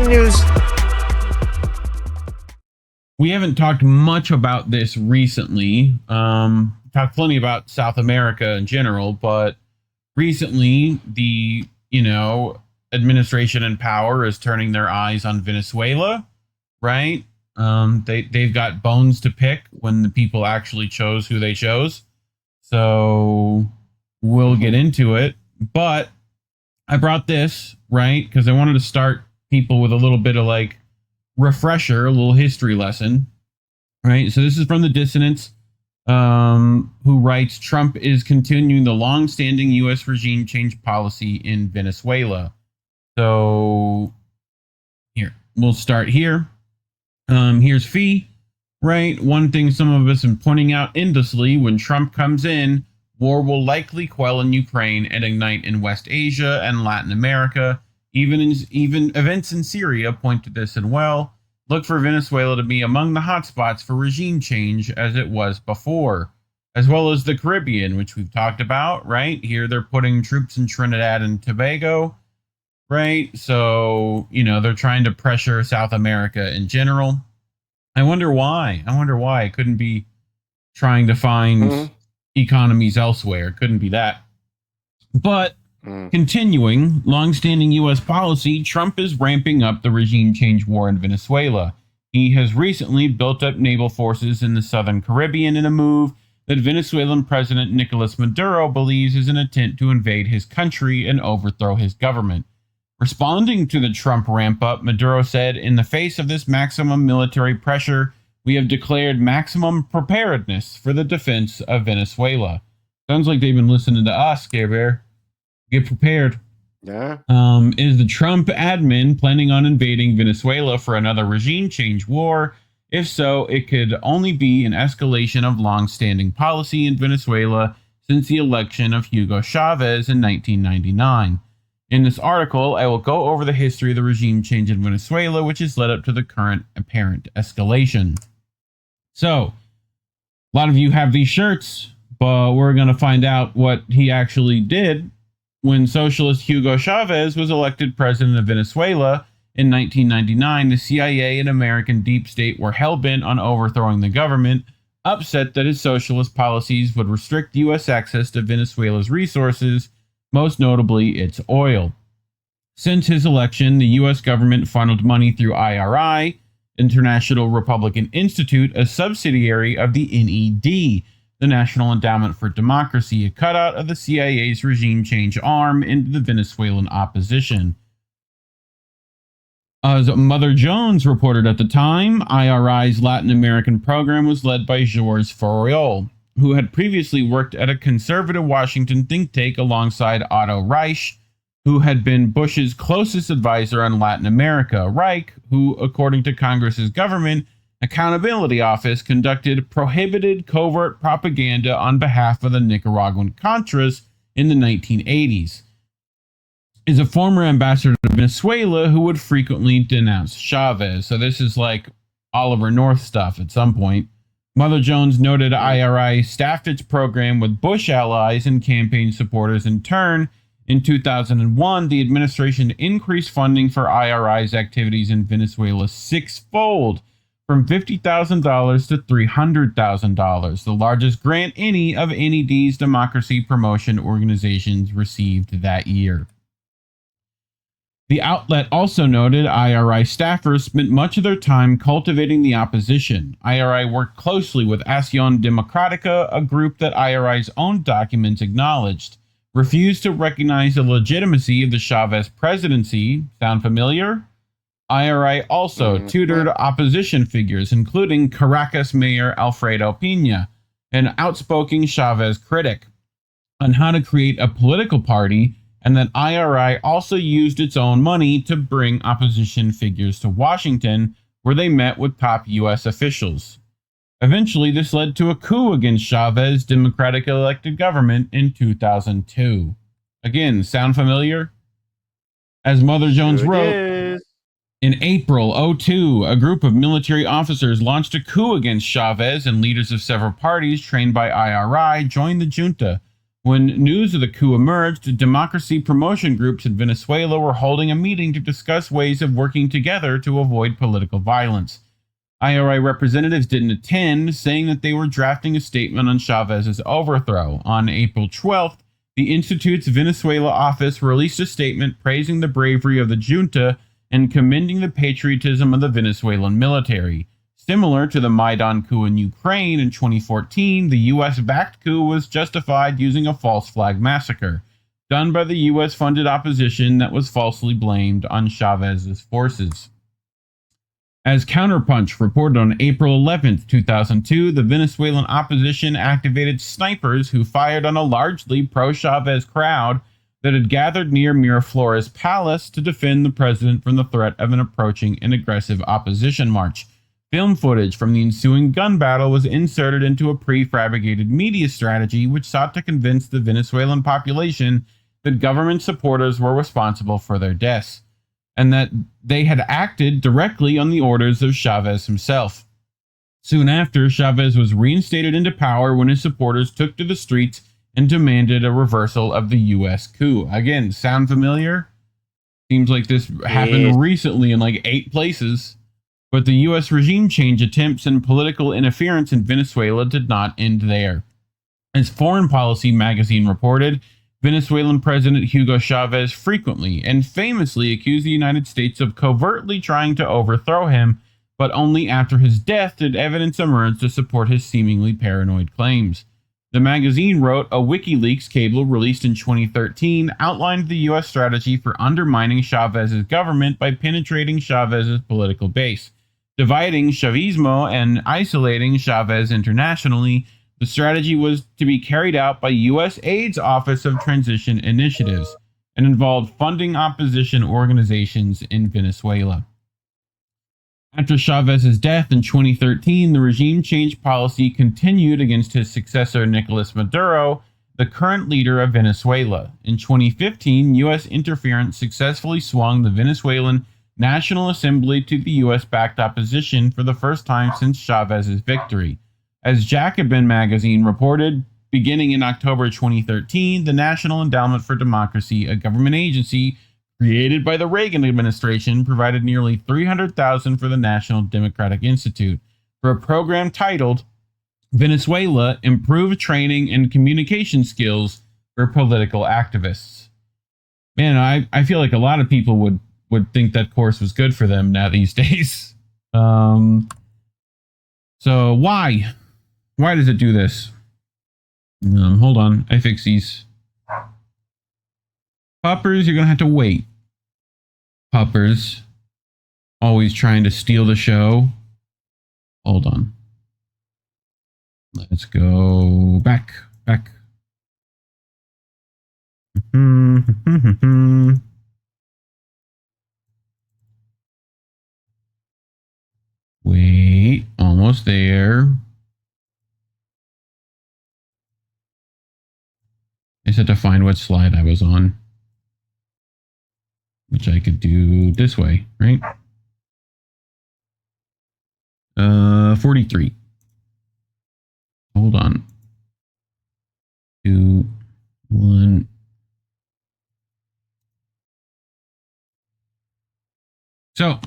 CNN News. We haven't talked much about this recently. Talked plenty about South America in general, but recently the, administration in power is turning their eyes on Venezuela, right? They've got bones to pick when the people actually chose who they chose. So we'll get into it. But I brought this, right? Because I wanted to start people with a little bit of refresher, a little history lesson, right? So this is from the Dissidents, who writes, Trump is continuing the long-standing U.S. regime change policy in Venezuela. So here, we'll start here. Here's Fee, right? One thing some of us have been pointing out endlessly: when Trump comes in, war will likely quell in Ukraine and ignite in West Asia and Latin America. Even events in Syria point to this, and look for Venezuela to be among the hotspots for regime change as it was before, as well as the Caribbean, which we've talked about, right? Here they're putting troops in Trinidad and Tobago, right? So, they're trying to pressure South America in general. I wonder why. It couldn't be trying to find economies elsewhere. It couldn't be that. But continuing long-standing U.S. policy, Trump is ramping up the regime change war in Venezuela. He has recently built up naval forces in the southern Caribbean in a move that Venezuelan President Nicolas Maduro believes is an attempt to invade his country and overthrow his government. Responding to the Trump ramp-up, Maduro said, "In the face of this maximum military pressure, we have declared maximum preparedness for the defense of Venezuela." Sounds like they've been listening to us, Care Bear. Get prepared. Yeah. Is the Trump admin planning on invading Venezuela for another regime change war? If so, it could only be an escalation of long-standing policy in Venezuela since the election of Hugo Chavez in 1999. In this article, I will go over the history of the regime change in Venezuela, which has led up to the current apparent escalation. So, a lot of you have these shirts, but we're going to find out what he actually did. When socialist Hugo Chavez was elected president of Venezuela in 1999, the CIA and American deep state were hell-bent on overthrowing the government, upset that his socialist policies would restrict U.S. access to Venezuela's resources, most notably its oil. Since his election, the U.S. government funneled money through IRI, International Republican Institute, a subsidiary of the NED, the National Endowment for Democracy, a cutout of the CIA's regime change arm into the Venezuelan opposition. As Mother Jones reported at the time, IRI's Latin American program was led by Georges Foriol, who had previously worked at a conservative Washington think tank alongside Otto Reich, who had been Bush's closest advisor on Latin America. Reich, who, according to Congress's Government Accountability Office, conducted prohibited covert propaganda on behalf of the Nicaraguan Contras in the 1980s, is a former ambassador to Venezuela who would frequently denounce Chavez. So this is like Oliver North stuff at some point. Mother Jones noted IRI staffed its program with Bush allies and campaign supporters. In turn, in 2001, the administration increased funding for IRI's activities in Venezuela sixfold, from $50,000 to $300,000, the largest grant any of NED's democracy promotion organizations received that year. The outlet also noted IRI staffers spent much of their time cultivating the opposition. IRI worked closely with Acción Democrática, a group that IRI's own documents acknowledged, refused to recognize the legitimacy of the Chavez presidency. Sound familiar? IRI also tutored opposition figures, including Caracas Mayor Alfredo Pina, an outspoken Chavez critic, on how to create a political party, and that IRI also used its own money to bring opposition figures to Washington, where they met with top U.S. officials. Eventually, this led to a coup against Chavez's democratically elected government in 2002. Again, sound familiar? As Mother Jones wrote, in April 2002, a group of military officers launched a coup against Chavez, and leaders of several parties trained by IRI joined the junta. When news of the coup emerged, democracy promotion groups in Venezuela were holding a meeting to discuss ways of working together to avoid political violence. IRI representatives didn't attend, saying that they were drafting a statement on Chavez's overthrow. On April 12th, the Institute's Venezuela office released a statement praising the bravery of the junta and commending the patriotism of the Venezuelan military. Similar to the Maidan coup in Ukraine in 2014, the U.S.-backed coup was justified using a false flag massacre, done by the U.S.-funded opposition that was falsely blamed on Chavez's forces. As Counterpunch reported on April 11, 2002, the Venezuelan opposition activated snipers who fired on a largely pro-Chavez crowd that had gathered near Miraflores Palace to defend the president from the threat of an approaching and aggressive opposition march. Film footage from the ensuing gun battle was inserted into a prefabricated media strategy which sought to convince the Venezuelan population that government supporters were responsible for their deaths, and that they had acted directly on the orders of Chavez himself. Soon after, Chavez was reinstated into power when his supporters took to the streets and demanded a reversal of the U.S. coup. Again, sound familiar? Seems like this happened recently in like 8 places. But the U.S. regime change attempts and political interference in Venezuela did not end there. As Foreign Policy magazine reported, Venezuelan President Hugo Chavez frequently and famously accused the United States of covertly trying to overthrow him, but only after his death did evidence emerge to support his seemingly paranoid claims. The magazine wrote, a WikiLeaks cable released in 2013 outlined the U.S. strategy for undermining Chavez's government by penetrating Chavez's political base, dividing Chavismo and isolating Chavez internationally. The strategy was to be carried out by USAID's Office of Transition Initiatives and involved funding opposition organizations in Venezuela. After Chavez's death in 2013, the regime change policy continued against his successor Nicolas Maduro, the current leader of Venezuela. In 2015, U.S. interference successfully swung the Venezuelan National Assembly to the U.S.-backed opposition for the first time since Chavez's victory. As Jacobin magazine reported, beginning in October 2013, the National Endowment for Democracy, a government agency created by the Reagan administration, provided nearly $300,000 for the National Democratic Institute for a program titled Venezuela: Improve Training and Communication Skills for Political Activists. Man, I feel like a lot of people would think that course was good for them now these days. So why does it do this? Hold on, I fix these. Puppers, you're gonna have to wait. Puppers, always trying to steal the show. Hold on. Let's go back. Wait, almost there. I just had to find what slide I was on, which I could do this way, right? 43. Hold on. 2, 1. So,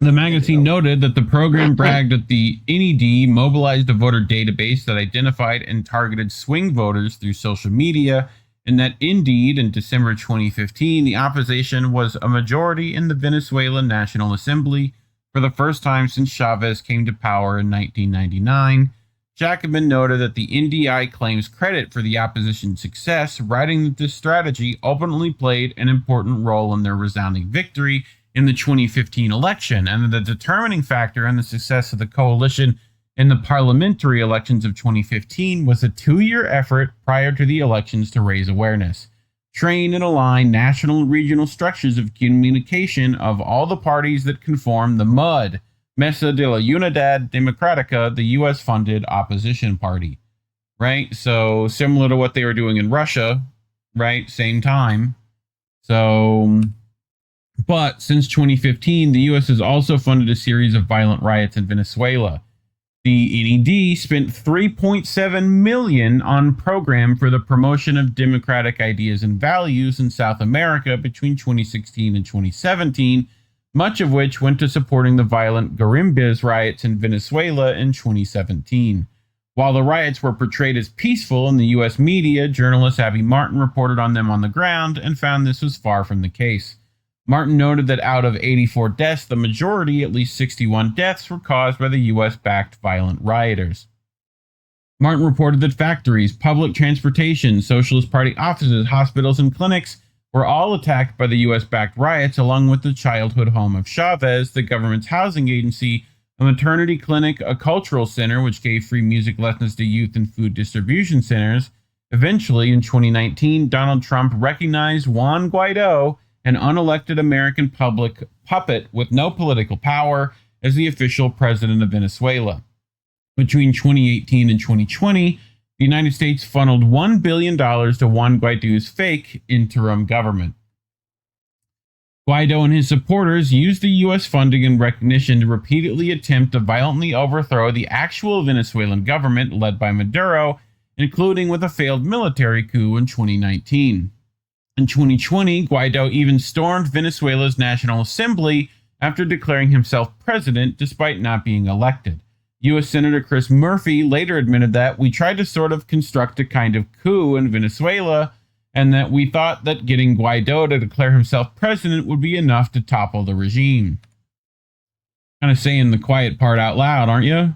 the magazine noted that the program bragged that the NED mobilized a voter database that identified and targeted swing voters through social media, and that indeed, in December 2015, the opposition was a majority in the Venezuelan National Assembly for the first time since Chavez came to power in 1999. Jacobin noted that the NDI claims credit for the opposition's success, writing that this strategy ultimately played an important role in their resounding victory in the 2015 election, and the determining factor in the success of the coalition in the parliamentary elections of 2015 was a 2-year effort prior to the elections to raise awareness, train and align national and regional structures of communication of all the parties that conform the MUD, Mesa de la Unidad Democrática, the U.S.-funded opposition party, right? So similar to what they were doing in Russia, right? Same time. So... But since 2015, the U.S. has also funded a series of violent riots in Venezuela. The NED spent $3.7 million on program for the promotion of democratic ideas and values in South America between 2016 and 2017, much of which went to supporting the violent Garimbas riots in Venezuela in 2017. While the riots were portrayed as peaceful in the U.S. media, journalist Abby Martin reported on them on the ground and found this was far from the case. Martin noted that out of 84 deaths, the majority, at least 61 deaths, were caused by the U.S.-backed violent rioters. Martin reported that factories, public transportation, Socialist Party offices, hospitals, and clinics were all attacked by the U.S.-backed riots, along with the childhood home of Chavez, the government's housing agency, a maternity clinic, a cultural center, which gave free music lessons to youth and food distribution centers. Eventually, in 2019, Donald Trump recognized Juan Guaido, an unelected American public puppet with no political power, as the official president of Venezuela. Between 2018 and 2020, the United States funneled $1 billion to Juan Guaido's fake interim government. Guaido and his supporters used the U.S. funding and recognition to repeatedly attempt to violently overthrow the actual Venezuelan government led by Maduro, including with a failed military coup in 2019. In 2020, Guaido even stormed Venezuela's National Assembly after declaring himself president despite not being elected. U.S. Senator Chris Murphy later admitted that we tried to sort of construct a kind of coup in Venezuela and that we thought that getting Guaido to declare himself president would be enough to topple the regime. Kind of saying the quiet part out loud, aren't you?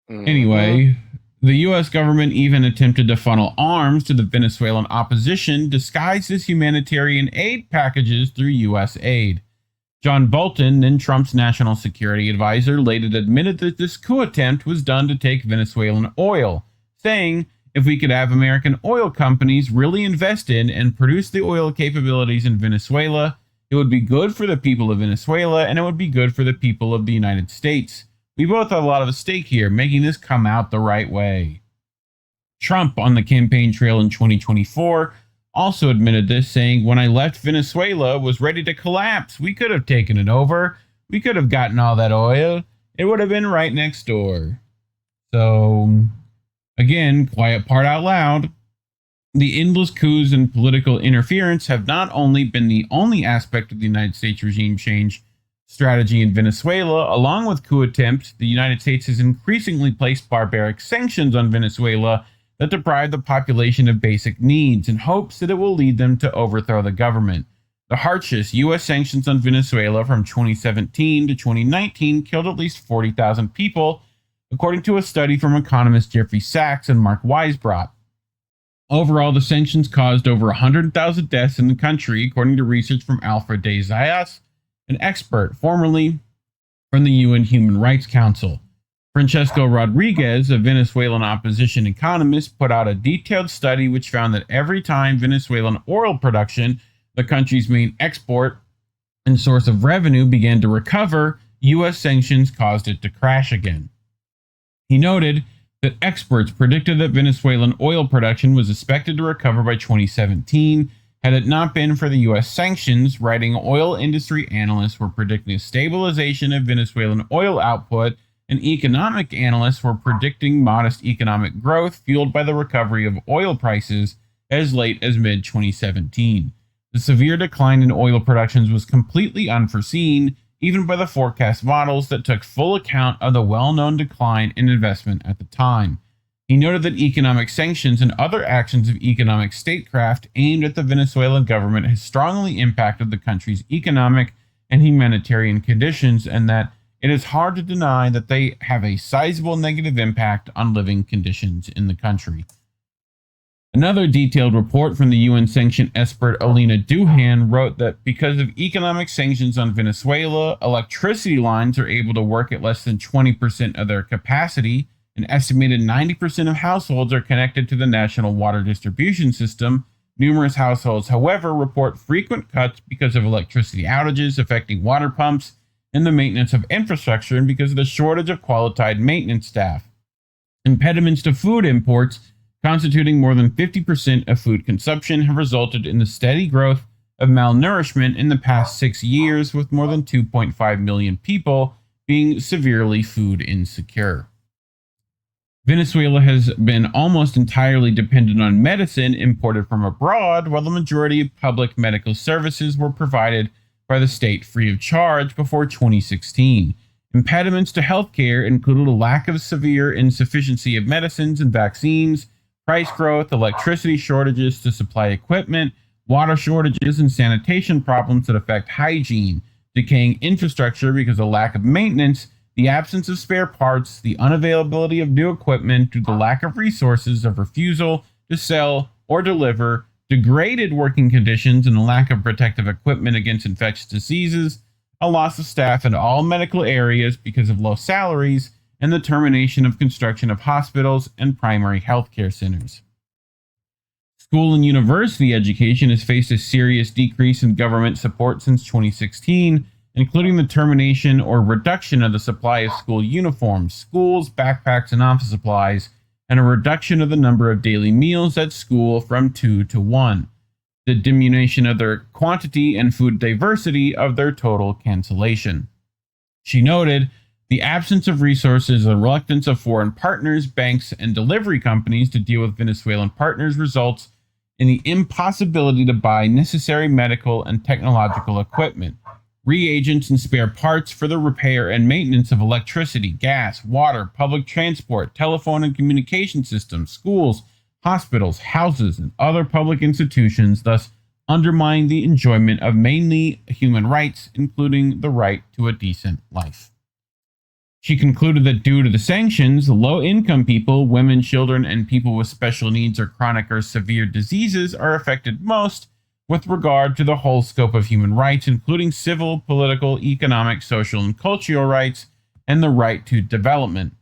Anyway, the U.S. government even attempted to funnel arms to the Venezuelan opposition disguised as humanitarian aid packages through U.S. aid. John Bolton, then Trump's national security advisor, later admitted that this coup attempt was done to take Venezuelan oil, saying, if we could have American oil companies really invest in and produce the oil capabilities in Venezuela, it would be good for the people of Venezuela and it would be good for the people of the United States. We both have a lot of stake here, making this come out the right way. Trump, on the campaign trail in 2024, also admitted this, saying, when I left Venezuela, was ready to collapse. We could have taken it over. We could have gotten all that oil. It would have been right next door. So, again, quiet part out loud. The endless coups and political interference have not only been the only aspect of the United States regime change strategy in Venezuela. Along with coup attempts, the United States has increasingly placed barbaric sanctions on Venezuela that deprive the population of basic needs in hopes that it will lead them to overthrow the government. The harshest U.S. sanctions on Venezuela from 2017 to 2019 killed at least 40,000 people, according to a study from economists Jeffrey Sachs and Mark Weisbrot. Overall, the sanctions caused over 100,000 deaths in the country, according to research from Alfred de Zayas, an expert formerly from the UN Human Rights Council. Francesco Rodriguez, a Venezuelan opposition economist, put out a detailed study which found that every time Venezuelan oil production, the country's main export and source of revenue, began to recover, U.S. sanctions caused it to crash again. He noted that experts predicted that Venezuelan oil production was expected to recover by 2017. Had it not been for the U.S. sanctions, writing oil industry analysts were predicting a stabilization of Venezuelan oil output, and economic analysts were predicting modest economic growth fueled by the recovery of oil prices as late as mid-2017. The severe decline in oil productions was completely unforeseen, even by the forecast models that took full account of the well-known decline in investment at the time. He noted that economic sanctions and other actions of economic statecraft aimed at the Venezuelan government has strongly impacted the country's economic and humanitarian conditions, and that it is hard to deny that they have a sizable negative impact on living conditions in the country. Another detailed report from the UN sanction expert Alina Duhan wrote that because of economic sanctions on Venezuela, electricity lines are able to work at less than 20% of their capacity. An estimated 90% of households are connected to the national water distribution system. Numerous households, however, report frequent cuts because of electricity outages affecting water pumps and the maintenance of infrastructure, and because of the shortage of qualified maintenance staff. Impediments to food imports, constituting more than 50% of food consumption, have resulted in the steady growth of malnourishment in the past 6 years, with more than 2.5 million people being severely food insecure. Venezuela has been almost entirely dependent on medicine imported from abroad, while the majority of public medical services were provided by the state free of charge before 2016. Impediments to healthcare included a lack of severe insufficiency of medicines and vaccines, price growth, electricity shortages to supply equipment, water shortages, and sanitation problems that affect hygiene, decaying infrastructure because of lack of maintenance, the absence of spare parts, the unavailability of new equipment due to the lack of resources, of refusal to sell or deliver, degraded working conditions, and a lack of protective equipment against infectious diseases, a loss of staff in all medical areas because of low salaries, and the termination of construction of hospitals and primary health care centers. School and university education has faced a serious decrease in government support since 2016, including the termination or reduction of the supply of school uniforms, schools, backpacks, and office supplies, and a reduction of the number of daily meals at school from 2 to 1, the diminution of their quantity and food diversity of their total cancellation. She noted, the absence of resources and reluctance of foreign partners, banks, and delivery companies to deal with Venezuelan partners results in the impossibility to buy necessary medical and technological equipment, reagents, and spare parts for the repair and maintenance of electricity, gas, water, public transport, telephone and communication systems, schools, hospitals, houses, and other public institutions, thus undermining the enjoyment of mainly human rights, including the right to a decent life. She concluded that due to the sanctions, low-income people, women, children, and people with special needs or chronic or severe diseases are affected most with regard to the whole scope of human rights, including civil, political, economic, social, and cultural rights, and the right to development.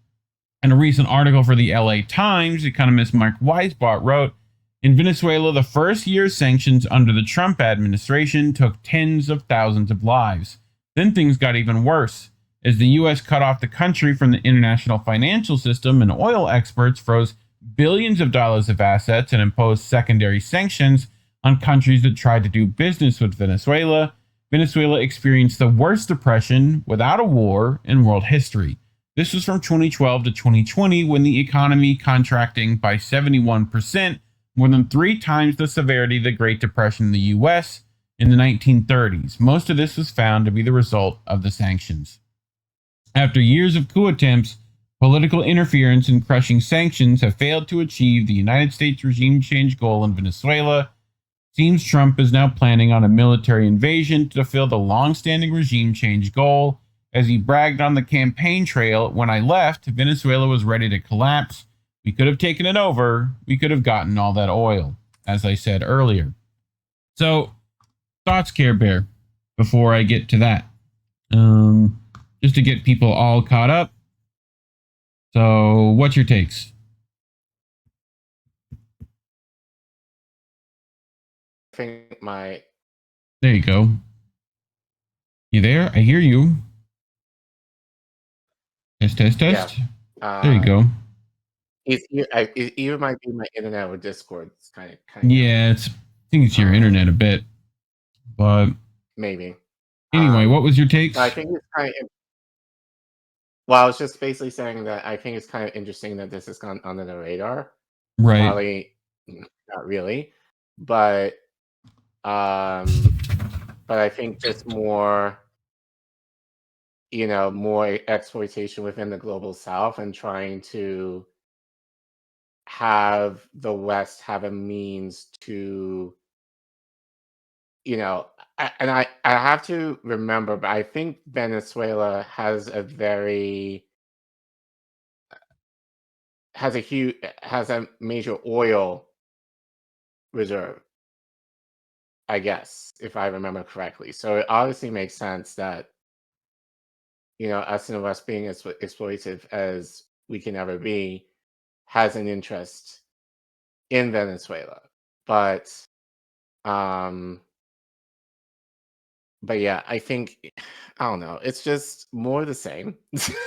In a recent article for the LA Times, economist Mark Weisbart wrote, in Venezuela, the first year's sanctions under the Trump administration took tens of thousands of lives. Then things got even worse. As the U.S. cut off the country from the international financial system and oil experts froze billions of dollars of assets and imposed secondary sanctions on countries that tried to do business with Venezuela, Venezuela experienced the worst depression without a war in world history. This was from 2012 to 2020, when the economy contracting by 71%, more than 3 times the severity of the Great Depression in the U.S. in the 1930s. Most of this was found to be the result of the sanctions. After years of coup attempts, political interference and crushing sanctions have failed to achieve the United States regime change goal in Venezuela. Seems Trump is now planning on a military invasion to fulfill the long-standing regime change goal. As he bragged on the campaign trail, when I left, Venezuela was ready to collapse. We could have taken it over. We could have gotten all that oil, as I said earlier. So, thoughts, Care Bear, before I get to that. Just to get people all caught up. So, what's your takes? I think my... There you go. You there? I hear you. Test. Yeah. There you go. It either might be my internet or Discord. It's kind of yeah. I think it's your internet a bit, but maybe. Anyway, what was your takes? I think it's kind of. Well, I was just basically saying that I think it's kind of interesting that this has gone under the radar. Right. Probably not really, but I think just more, more exploitation within the global South and trying to have the West have a means to, I have to remember, but I think Venezuela has a major oil reserve, I guess, if I remember correctly. So it obviously makes sense that, us in the West, being as exploitive as we can ever be, has an interest in Venezuela. But yeah, I think, I don't know, it's just more the same.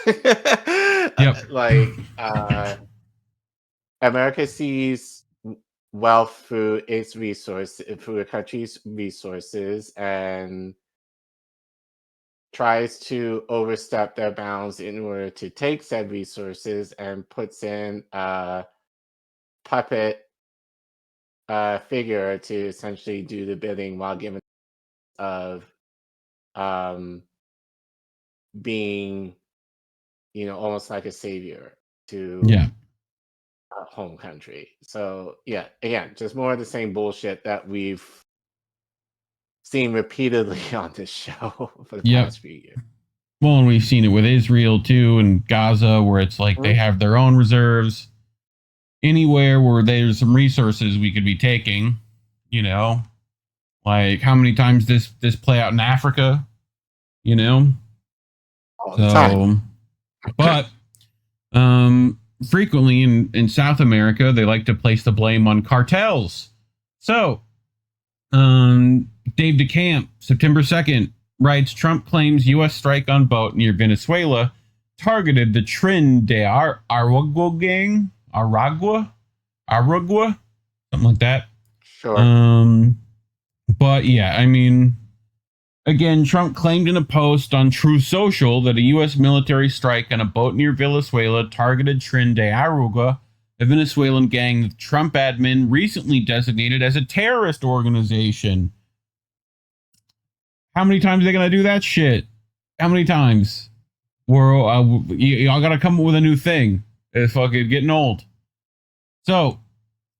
Yep. Like, America sees wealth through its resources, through the country's resources, and tries to overstep their bounds in order to take said resources and puts in a puppet figure to essentially do the bidding while given of um, being, almost like a savior to Yeah. home country. So yeah, again, just more of the same bullshit that we've seen repeatedly on this show for the Yep. past few years. Well, and we've seen it with Israel too, and Gaza, where it's like they have their own reserves. Anywhere where there's some resources we could be taking, like how many times this play out in Africa, All the time. But frequently in South America, they like to place the blame on cartels. So, Dave DeCamp, September 2nd, writes, Trump claims U.S. strike on boat near Venezuela targeted the Trin de Aragua gang, Aragua, something like that. Sure. But yeah, I mean, again, Trump claimed in a post on True Social that a U.S. military strike on a boat near Venezuela targeted Trin de Aragua, a Venezuelan gang the Trump admin recently designated as a terrorist organization. How many times are they going to do that shit? How many times? Y'all got to come up with a new thing. It's fucking getting old. So,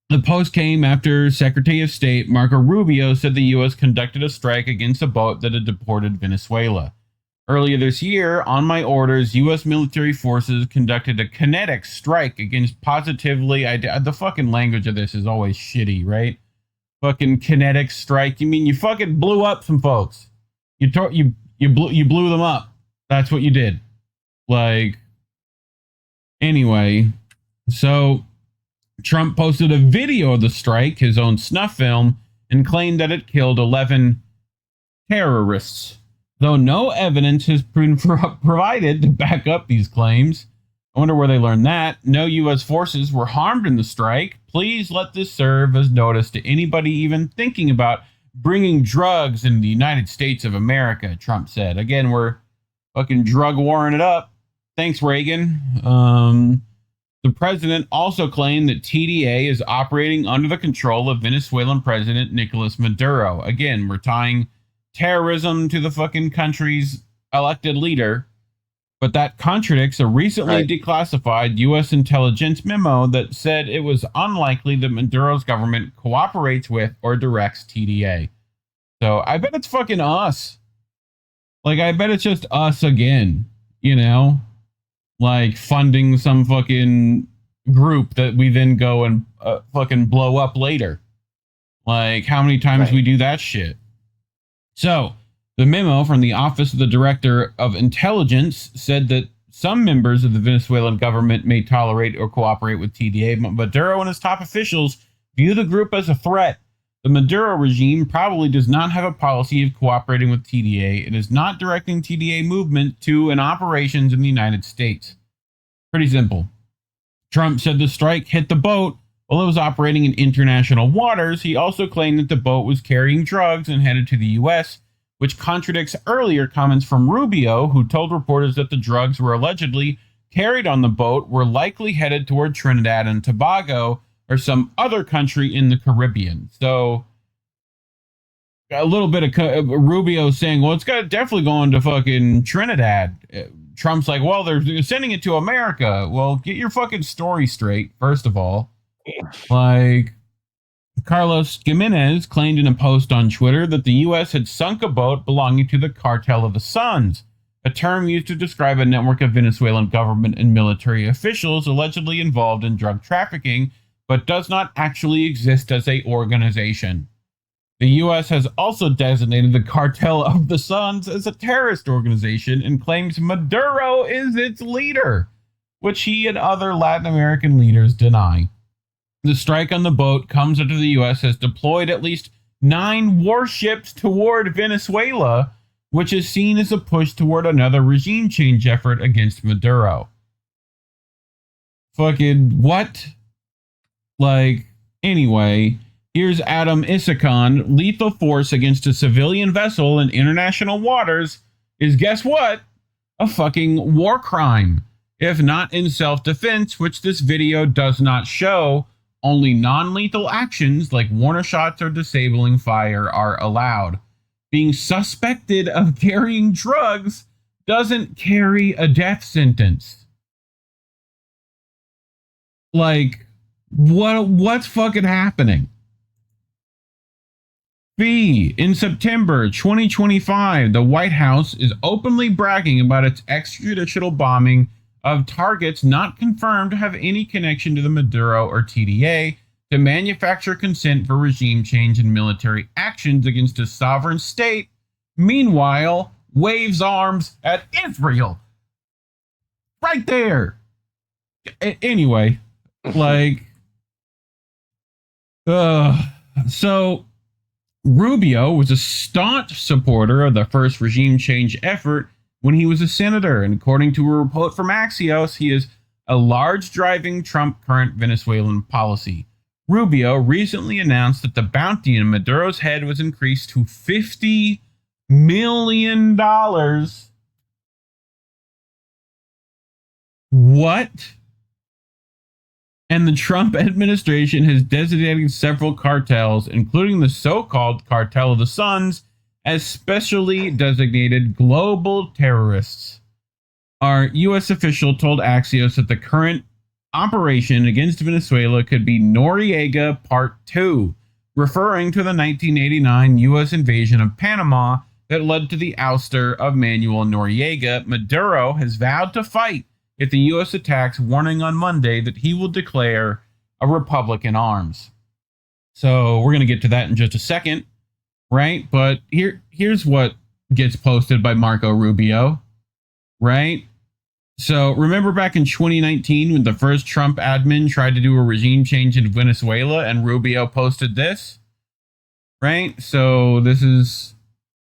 the post came after Secretary of State Marco Rubio said the U.S. conducted a strike against a boat that had deported Venezuela. Earlier this year, on my orders, U.S. military forces conducted a kinetic strike against positively... the fucking language of this is always shitty, right? Fucking kinetic strike. You mean you fucking blew up some folks. You blew them up. That's what you did. Like, anyway, so Trump posted a video of the strike, his own snuff film, and claimed that it killed 11 terrorists. Though no evidence has been provided to back up these claims. I wonder where they learned that. No U.S. forces were harmed in the strike. Please let this serve as notice to anybody even thinking about bringing drugs into the United States of America, Trump said. Again, we're fucking drug warring it up. Thanks, Reagan. The president also claimed that TDA is operating under the control of Venezuelan President Nicolas Maduro. Again, we're tying terrorism to the fucking country's elected leader, but that contradicts a recently declassified U.S. intelligence memo that said it was unlikely that Maduro's government cooperates with or directs TDA. So I bet it's fucking us. Like, I bet it's just us again, like funding some fucking group that we then go and fucking blow up later. Like, how many times we do that shit? So, the memo from the Office of the Director of Intelligence said that some members of the Venezuelan government may tolerate or cooperate with TDA, but Maduro and his top officials view the group as a threat. The Maduro regime probably does not have a policy of cooperating with TDA and is not directing TDA movement to and operations in the United States. Pretty simple. Trump said the strike hit the boat while it was operating in international waters. He also claimed that the boat was carrying drugs and headed to the U.S., which contradicts earlier comments from Rubio, who told reporters that the drugs were allegedly carried on the boat were likely headed toward Trinidad and Tobago or some other country in the Caribbean. So a little bit of Rubio saying, well, it's got definitely going to fucking Trinidad. Trump's like, well, they're sending it to America. Well, get your fucking story straight, first of all. Like, Carlos Gimenez claimed in a post on Twitter that the U.S. had sunk a boat belonging to the Cartel of the Suns, a term used to describe a network of Venezuelan government and military officials allegedly involved in drug trafficking, but does not actually exist as an organization. The U.S. has also designated the Cartel of the Suns as a terrorist organization and claims Maduro is its leader, which he and other Latin American leaders deny. The strike on the boat comes after the U.S. has deployed at least 9 warships toward Venezuela, which is seen as a push toward another regime change effort against Maduro. Fucking what? Like, anyway, here's Adam Isakhan. Lethal force against a civilian vessel in international waters is, guess what? A fucking war crime. If not in self-defense, which this video does not show, only non-lethal actions like Warner shots or disabling fire are allowed. Being suspected of carrying drugs doesn't carry a death sentence. Like, what's fucking happening? B. In September 2025, the White House is openly bragging about its extrajudicial bombing of targets not confirmed to have any connection to the Maduro or TDA to manufacture consent for regime change and military actions against a sovereign state, meanwhile, waves arms at Israel. Right there. Anyway, like, so Rubio was a staunch supporter of the first regime change effort when he was a senator, and according to a report from Axios, he is a large driving Trump current Venezuelan policy. Rubio recently announced that the bounty on Maduro's head was increased to $50 million. What? And the Trump administration has designated several cartels, including the so-called Cartel of the Suns, as specially designated global terrorists. Our U.S. official told Axios that the current operation against Venezuela could be Noriega Part 2, referring to the 1989 U.S. invasion of Panama that led to the ouster of Manuel Noriega. Maduro has vowed to fight if the U.S. attacks, warning on Monday that he will declare a republic in arms. So we're going to get to that in just a second, right? But here's what gets posted by Marco Rubio, right? So remember back in 2019 when the first Trump admin tried to do a regime change in Venezuela and Rubio posted this, right? So this is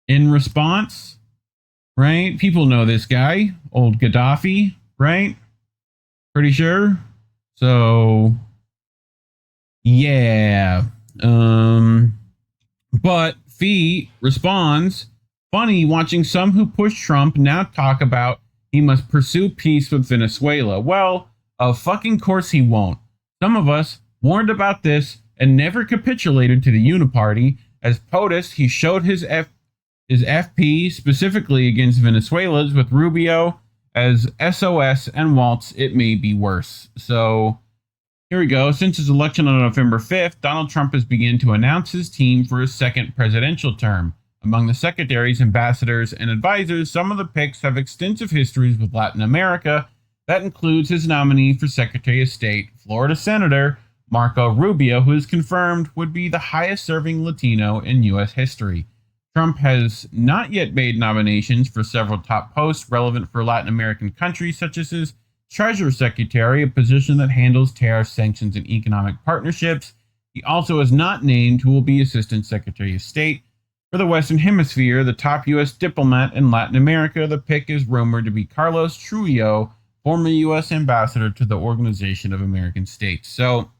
in response, right? People know this guy, old Gaddafi, right? Pretty sure. So, yeah. But Fee responds, funny watching some who push Trump now talk about he must pursue peace with Venezuela. Well, of fucking course he won't. Some of us warned about this and never capitulated to the Uniparty. As POTUS, he showed his FP specifically against Venezuela's with Rubio as SOS and Waltz, it may be worse. So here we go. Since his election on November 5th, Donald Trump has begun to announce his team for his second presidential term. Among the secretaries, ambassadors, and advisors, some of the picks have extensive histories with Latin America. That includes his nominee for Secretary of State, Florida Senator Marco Rubio, who is confirmed would be the highest-serving Latino in U.S. history. Trump has not yet made nominations for several top posts relevant for Latin American countries, such as his Treasury Secretary, a position that handles tariff sanctions and economic partnerships. He also has not named who will be Assistant Secretary of State. For the Western Hemisphere, the top U.S. diplomat in Latin America, the pick is rumored to be Carlos Trujillo, former U.S. ambassador to the Organization of American States. So,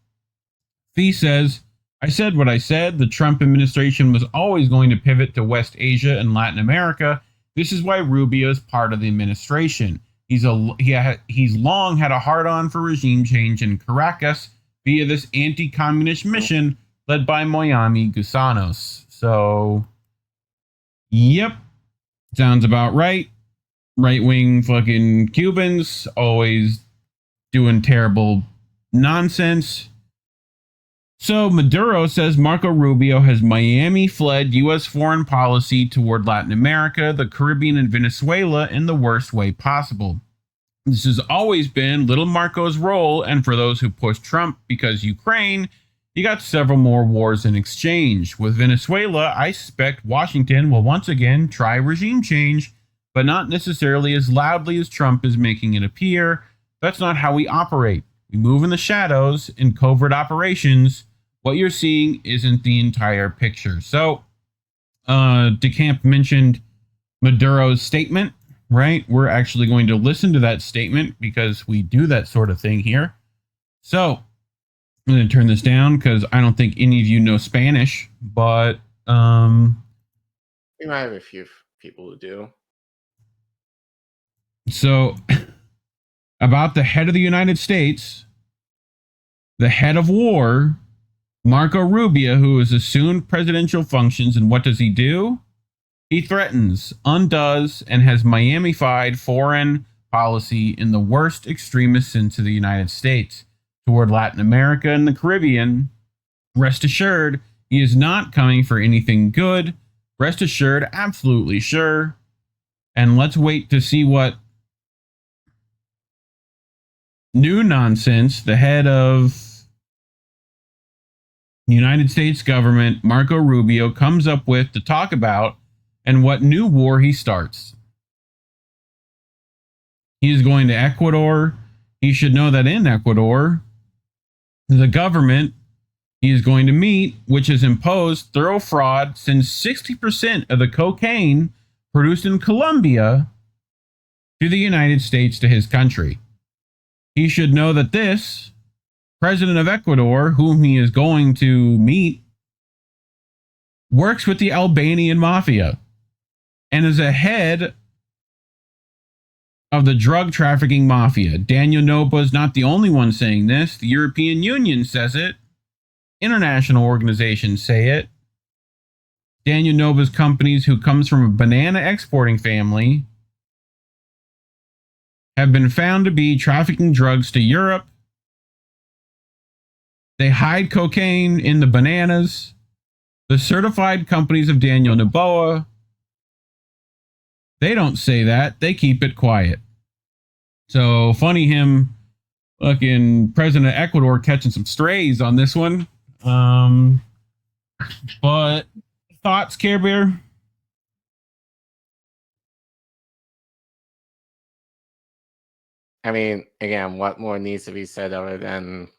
Fee says, I said what I said. The Trump administration was always going to pivot to West Asia and Latin America. This is why Rubio is part of the administration. He's long had a hard-on for regime change in Caracas via this anti-communist mission led by Moyami Gusanos. So, yep, sounds about right. Right-wing fucking Cubans always doing terrible nonsense. So Maduro says Marco Rubio has Miami-fled U.S. foreign policy toward Latin America, the Caribbean, and Venezuela in the worst way possible. This has always been little Marco's role, and for those who push Trump because Ukraine, you got several more wars in exchange. With Venezuela, I suspect Washington will once again try regime change, but not necessarily as loudly as Trump is making it appear. That's not how we operate. We move in the shadows in covert operations. What you're seeing isn't the entire picture. So, DeCamp mentioned Maduro's statement, right? We're actually going to listen to that statement because we do that sort of thing here. So, I'm going to turn this down because I don't think any of you know Spanish, but we might have a few people who do. So, about the head of the United States, the head of war, Marco Rubio, who has assumed presidential functions, and what does he do? He threatens, undoes, and has Miami-fied foreign policy in the worst extremist sense of the United States toward Latin America and the Caribbean. Rest assured, he is not coming for anything good. Rest assured, absolutely sure. And let's wait to see what new nonsense the head of the United States government, Marco Rubio, comes up with to talk about, and what new war he starts. He is going to Ecuador. He should know that in Ecuador, the government he is going to meet, which has imposed thorough fraud, since 60% of the cocaine produced in Colombia to the United States, to his country. He should know that this president of Ecuador, whom he is going to meet, works with the Albanian mafia and is a head of the drug trafficking mafia. Daniel Noboa is not the only one saying this. The European Union says it. International organizations say it. Daniel Noboa's companies, who comes from a banana exporting family, have been found to be trafficking drugs to Europe. They hide cocaine in the bananas. The certified companies of Daniel Noboa, they don't say that. They keep it quiet. So funny him, fucking president of Ecuador, catching some strays on this one. But thoughts, Care Bear? I mean, again, what more needs to be said other than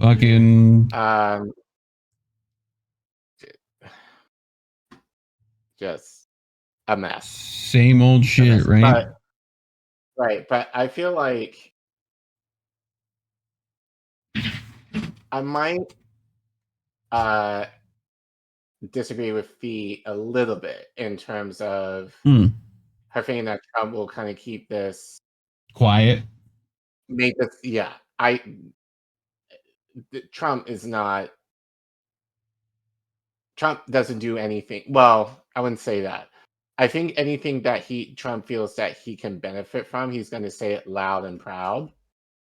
Fucking just a mess. Same old shit, right? But I feel like I might disagree with Fee a little bit in terms of her thinking that Trump will kind of keep this quiet. Make this, yeah. Trump is not. Trump doesn't do anything. Well, I wouldn't say that. I think anything that Trump feels that he can benefit from, he's going to say it loud and proud.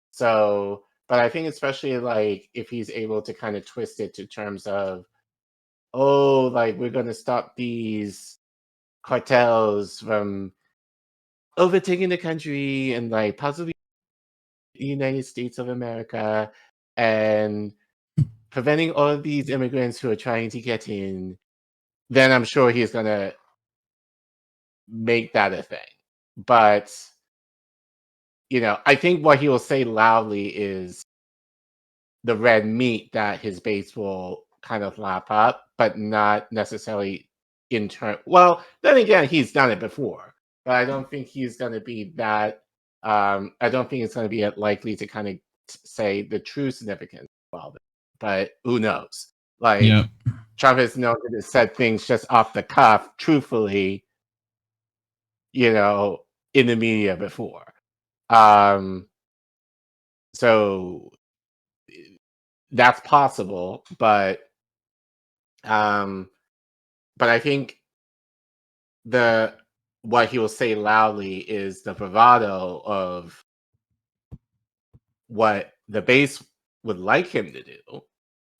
So, but I think especially like if he's able to kind of twist it to terms of, oh, like we're going to stop these cartels from overtaking the country and like possibly the United States of America and preventing all of these immigrants who are trying to get in, then I'm sure he's going to make that a thing. But, you know, I think what he will say loudly is the red meat that his base will kind of lap up, but not necessarily in turn. Well, then again, he's done it before, but I don't think he's going to be that. I don't think it's going to be likely to kind of say the true significance of all this. But who knows? Like, Trump has known to said things just off the cuff, truthfully, you know, in the media before. So that's possible, but I think what he will say loudly is the bravado of what the base would like him to do,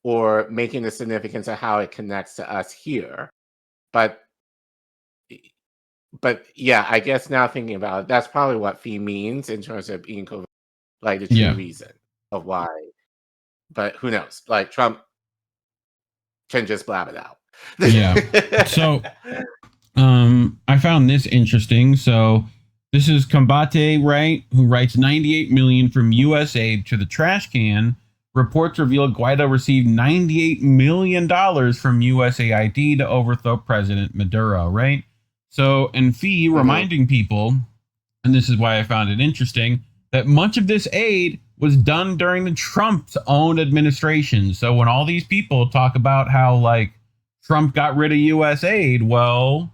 or making the significance of how it connects to us here. But yeah, I guess now thinking about it, that's probably what Fee means in terms of being like the true reason of why. But who knows? Like Trump can just blab it out. Yeah. So I found this interesting. So this is Combate, right? Who writes 98 million from US aid to the trash can. Reports reveal Guaido received $98 million from USAID to overthrow President Maduro, right? So, and Fee reminding people, and this is why I found it interesting, that much of this aid was done during the Trump's own administration. So when all these people talk about how, like, Trump got rid of U.S. aid, well,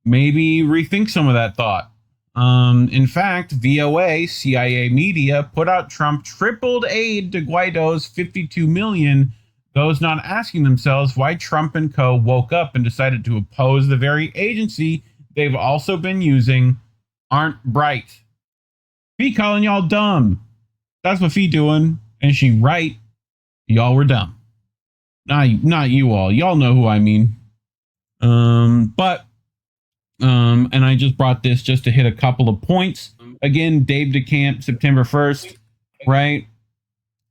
maybe rethink some of that thought. In fact, VOA, CIA media put out Trump tripled aid to Guaido's 52 million. Those not asking themselves why Trump and co. woke up and decided to oppose the very agency they've also been using aren't bright. Fee calling y'all dumb. That's what Fee doing. And she right. Y'all were dumb. Not you all. Y'all know who I mean. And I just brought this just to hit a couple of points. Again, Dave DeCamp, September 1st, right?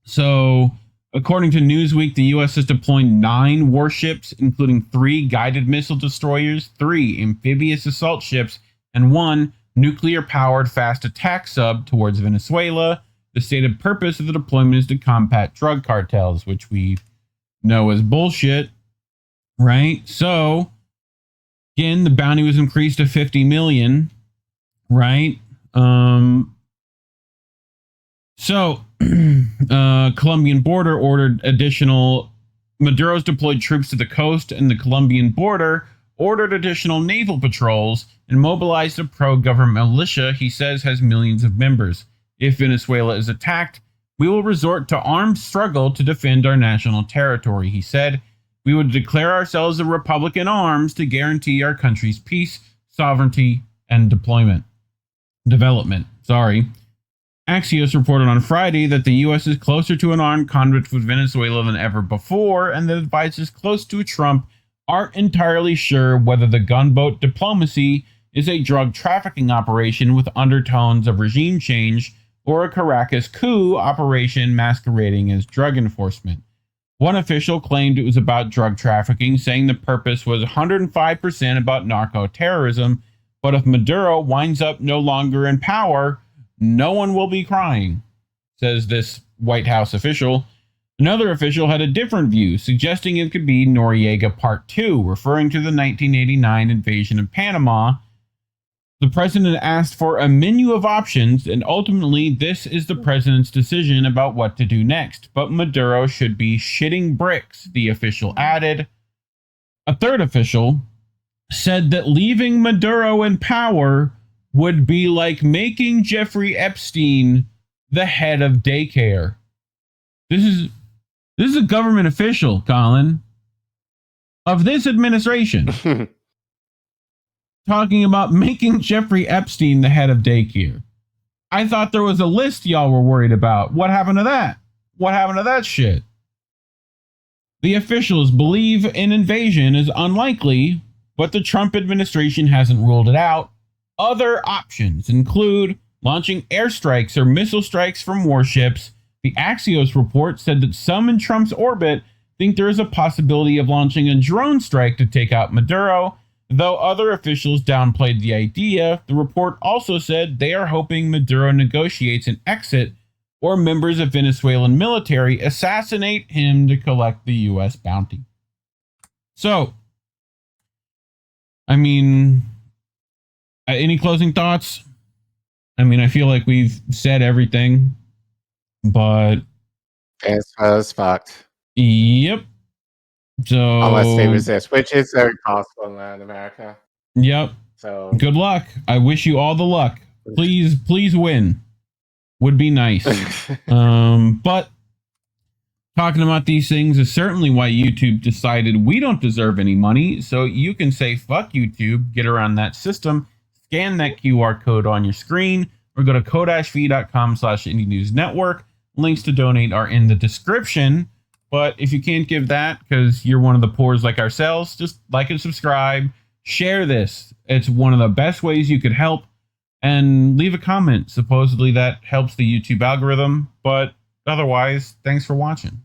So, according to Newsweek, the U.S. is deploying 9 warships, including 3 guided missile destroyers, 3 amphibious assault ships, and 1 nuclear-powered fast attack sub towards Venezuela. The stated purpose of the deployment is to combat drug cartels, which we know is bullshit, right? So, again, the bounty was increased to 50 million, right? Colombian border ordered additional. Maduro's deployed troops to the coast and the Colombian border, ordered additional naval patrols, and mobilized a pro-government militia he says has millions of members. If Venezuela is attacked, we will resort to armed struggle to defend our national territory, he said. We would declare ourselves a republic in arms to guarantee our country's peace, sovereignty, and development. Axios reported on Friday that the U.S. is closer to an armed conflict with Venezuela than ever before, and that advisors close to Trump aren't entirely sure whether the gunboat diplomacy is a drug trafficking operation with undertones of regime change or a Caracas coup operation masquerading as drug enforcement. One official claimed it was about drug trafficking, saying the purpose was 105% about narco-terrorism, but if Maduro winds up no longer in power, no one will be crying, says this White House official. Another official had a different view, suggesting it could be Noriega Part 2, referring to the 1989 invasion of Panama. The president asked for a menu of options, and ultimately this is the president's decision about what to do next. But Maduro should be shitting bricks, the official added. A third official said that leaving Maduro in power would be like making Jeffrey Epstein the head of daycare. This is a government official, Collin, of this administration. Talking about making Jeffrey Epstein the head of daycare. I thought there was a list y'all were worried about. What happened to that? What happened to that shit? The officials believe an invasion is unlikely, but the Trump administration hasn't ruled it out. Other options include launching airstrikes or missile strikes from warships. The Axios report said that some in Trump's orbit think there is a possibility of launching a drone strike to take out Maduro. Though other officials downplayed the idea, the report also said they are hoping Maduro negotiates an exit or members of Venezuelan military assassinate him to collect the U.S. bounty. So, I mean, any closing thoughts? I mean, I feel like we've said everything, but... Venezuela's fucked. Yep. So, unless they resist, which is very possible in Latin America. Yep. So good luck. I wish you all the luck. Please win. Would be nice. But talking about these things is certainly why YouTube decided we don't deserve any money. So you can say fuck YouTube, get around that system, scan that QR code on your screen, or go to ko-fi.com/Indie News Network. Links to donate are in the description. But if you can't give that because you're one of the poors like ourselves, just like and subscribe, share this. It's one of the best ways you could help, and leave a comment. Supposedly that helps the YouTube algorithm, but otherwise, thanks for watching.